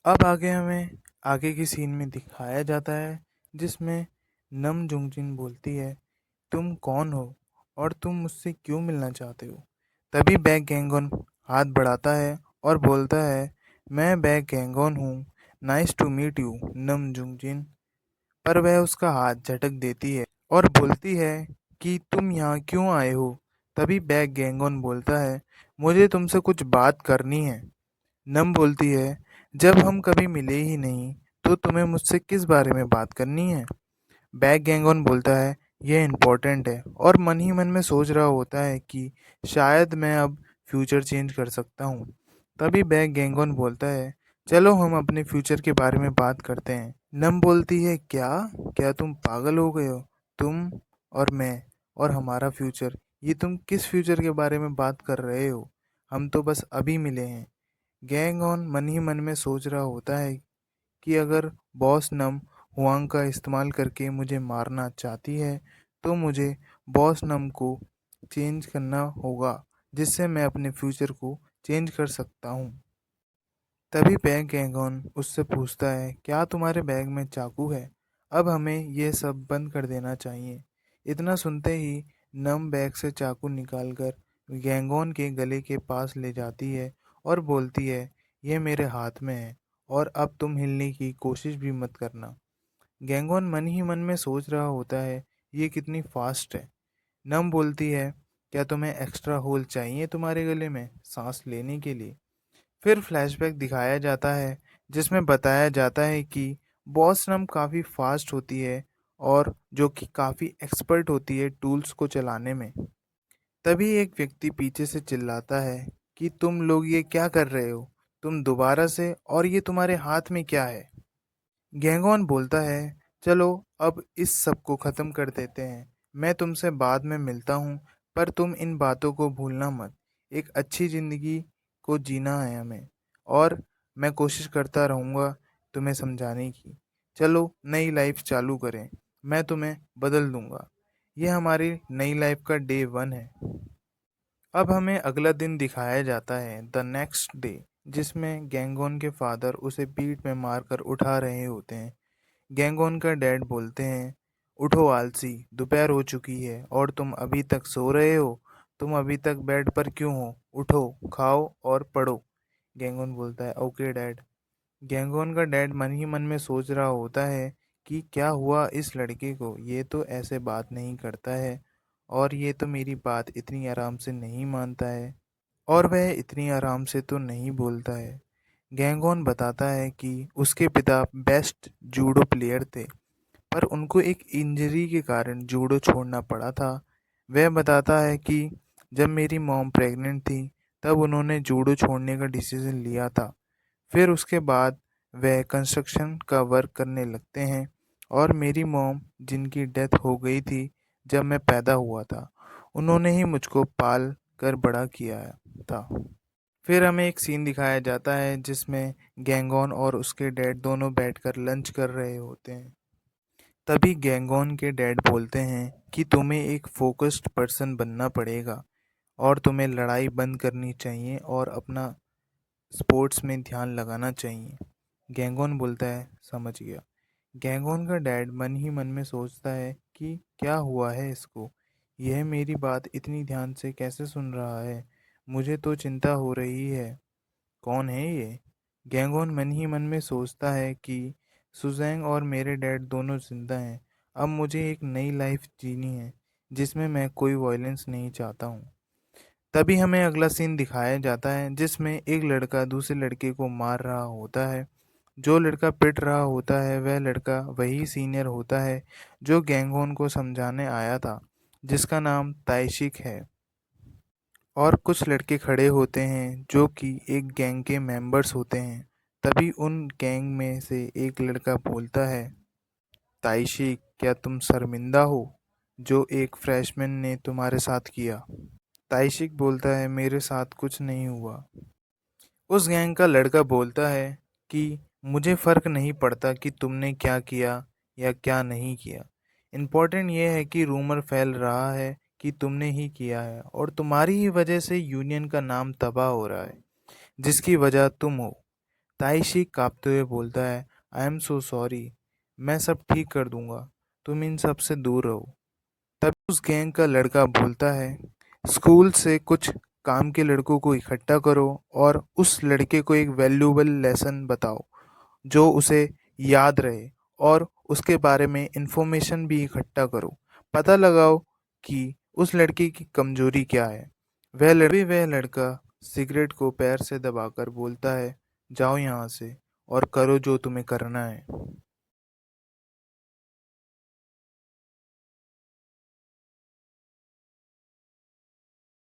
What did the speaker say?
अब आगे हमें आगे की सीन में दिखाया जाता है जिसमें नम जुंगजिन बोलती है, तुम कौन हो और तुम मुझसे क्यों मिलना चाहते हो? तभी बैक गैंगॉन हाथ बढ़ाता है और बोलता है, मैं बैक गैंगॉन हूँ, नाइस टू मीट यू नम जुंगजिन। पर वह उसका हाथ झटक देती है और बोलती है कि तुम यहाँ क्यों आए हो? तभी बैक गैंगॉन बोलता है, मुझे तुमसे कुछ बात करनी है। नम बोलती है, जब हम कभी मिले ही नहीं तो तुम्हें मुझसे किस बारे में बात करनी है? बैक गैंगॉन बोलता है, यह इम्पोर्टेंट है, और मन ही मन में सोच रहा होता है कि शायद मैं अब फ्यूचर चेंज कर सकता हूँ। तभी बैक गैंगॉन बोलता है, चलो हम अपने फ्यूचर के बारे में बात करते हैं। नम बोलती है, क्या क्या तुम पागल हो गए हो? तुम और मैं और हमारा फ्यूचर, ये तुम किस फ्यूचर के बारे में बात कर रहे हो? हम तो बस अभी मिले हैं। गैंग ऑन मन ही मन में सोच रहा होता है कि अगर बॉस नम हुआंग का इस्तेमाल करके मुझे मारना चाहती है तो मुझे बॉस नम को चेंज करना होगा, जिससे मैं अपने फ्यूचर को चेंज कर सकता हूँ। तभी बैग गैंगॉन उससे पूछता है, क्या तुम्हारे बैग में चाकू है? अब हमें यह सब बंद कर देना चाहिए। इतना सुनते ही नम बैग से चाकू निकालकर गैंगॉन के गले के पास ले जाती है और बोलती है, यह मेरे हाथ में है और अब तुम हिलने की कोशिश भी मत करना। गैंगॉन मन ही मन में सोच रहा होता है, ये कितनी फास्ट है। नम बोलती है, क्या तुम्हें एक्स्ट्रा होल चाहिए तुम्हारे गले में सांस लेने के लिए? फिर फ्लैशबैक दिखाया जाता है जिसमें बताया जाता है कि बॉस नम काफ़ी फास्ट होती है और जो कि काफ़ी एक्सपर्ट होती है टूल्स को चलाने में। तभी एक व्यक्ति पीछे से चिल्लाता है कि तुम लोग ये क्या कर रहे हो? तुम दोबारा से, और ये तुम्हारे हाथ में क्या है? गैंगॉन बोलता है, चलो अब इस सब को ख़त्म कर देते हैं। मैं तुमसे बाद में मिलता हूँ, पर तुम इन बातों को भूलना मत। एक अच्छी ज़िंदगी को जीना है हमें, और मैं कोशिश करता रहूँगा तुम्हें समझाने की। चलो नई लाइफ चालू करें, मैं तुम्हें बदल दूँगा। यह हमारी नई लाइफ का डे 1 है। अब हमें अगला दिन दिखाया जाता है, द नेक्स्ट डे, जिसमें गैंगॉन के फादर उसे पीठ में मारकर उठा रहे होते हैं। गैंगॉन का डैड बोलते हैं, उठो आलसी, दोपहर हो चुकी है और तुम अभी तक सो रहे हो। तुम अभी तक बेड पर क्यों हो? उठो, खाओ और पढ़ो। गैंगॉन बोलता है, ओके डैड। गैंगॉन का डैड मन ही मन में सोच रहा होता है कि क्या हुआ इस लड़के को, ये तो ऐसे बात नहीं करता है और ये तो मेरी बात इतनी आराम से नहीं मानता है और वह इतनी आराम से तो नहीं बोलता है। गैंगॉन बताता है कि उसके पिता बेस्ट जूडो प्लेयर थे, पर उनको एक इंजरी के कारण जूडो छोड़ना पड़ा था। वह बताता है कि जब मेरी मॉम प्रेग्नेंट थी तब उन्होंने जूडो छोड़ने का डिसीजन लिया था। फिर उसके बाद वह कंस्ट्रक्शन का वर्क करने लगते हैं और मेरी मॉम, जिनकी डेथ हो गई थी जब मैं पैदा हुआ था, उन्होंने ही मुझको पाल कर बड़ा किया था। फिर हमें एक सीन दिखाया जाता है जिसमें गैंगॉन और उसके डैड दोनों बैठकर लंच कर रहे होते हैं। तभी गैंगॉन के डैड बोलते हैं कि तुम्हें एक फोकस्ड पर्सन बनना पड़ेगा और तुम्हें लड़ाई बंद करनी चाहिए और अपना स्पोर्ट्स में ध्यान लगाना चाहिए। गैंगॉन बोलता है, समझ गया। गैंगॉन का डैड मन ही मन में सोचता है कि क्या हुआ है इसको, यह मेरी बात इतनी ध्यान से कैसे सुन रहा है? मुझे तो चिंता हो रही है, कौन है ये? गैंगॉन मन ही मन में सोचता है कि सुजैंग और मेरे डैड दोनों जिंदा हैं। अब मुझे एक नई लाइफ जीनी है जिसमें मैं कोई वायलेंस नहीं चाहता हूँ। तभी हमें अगला सीन दिखाया जाता है जिसमें एक लड़का दूसरे लड़के को मार रहा होता है। जो लड़का पिट रहा होता है वह लड़का वही सीनियर होता है जो गैंगहोन को समझाने आया था, जिसका नाम ताइशिक है। और कुछ लड़के खड़े होते हैं जो कि एक गैंग के मेंबर्स होते हैं। तभी उन गैंग में से एक लड़का बोलता है, ताइशिक, क्या तुम शर्मिंदा हो जो एक फ्रेशमैन ने तुम्हारे साथ किया? ताइशिक बोलता है, मेरे साथ कुछ नहीं हुआ। उस गैंग का लड़का बोलता है कि मुझे फ़र्क नहीं पड़ता कि तुमने क्या किया या क्या नहीं किया। इम्पोर्टेंट ये है कि रूमर फैल रहा है कि तुमने ही किया है और तुम्हारी ही वजह से यूनियन का नाम तबाह हो रहा है, जिसकी वजह तुम हो। ताइशी काँपते हुए बोलता है, आई एम सो सॉरी, मैं सब ठीक कर दूंगा, तुम इन सब से दूर रहो। तभी उस गैंग का लड़का बोलता है, स्कूल से कुछ काम के लड़कों को इकट्ठा करो और उस लड़के को एक वैल्यूएबल लेसन बताओ जो उसे याद रहे, और उसके बारे में इंफॉर्मेशन भी इकट्ठा करो। पता लगाओ कि उस लड़के की कमजोरी क्या है। वह लड़का सिगरेट को पैर से दबाकर बोलता है, जाओ यहाँ से और करो जो तुम्हें करना है।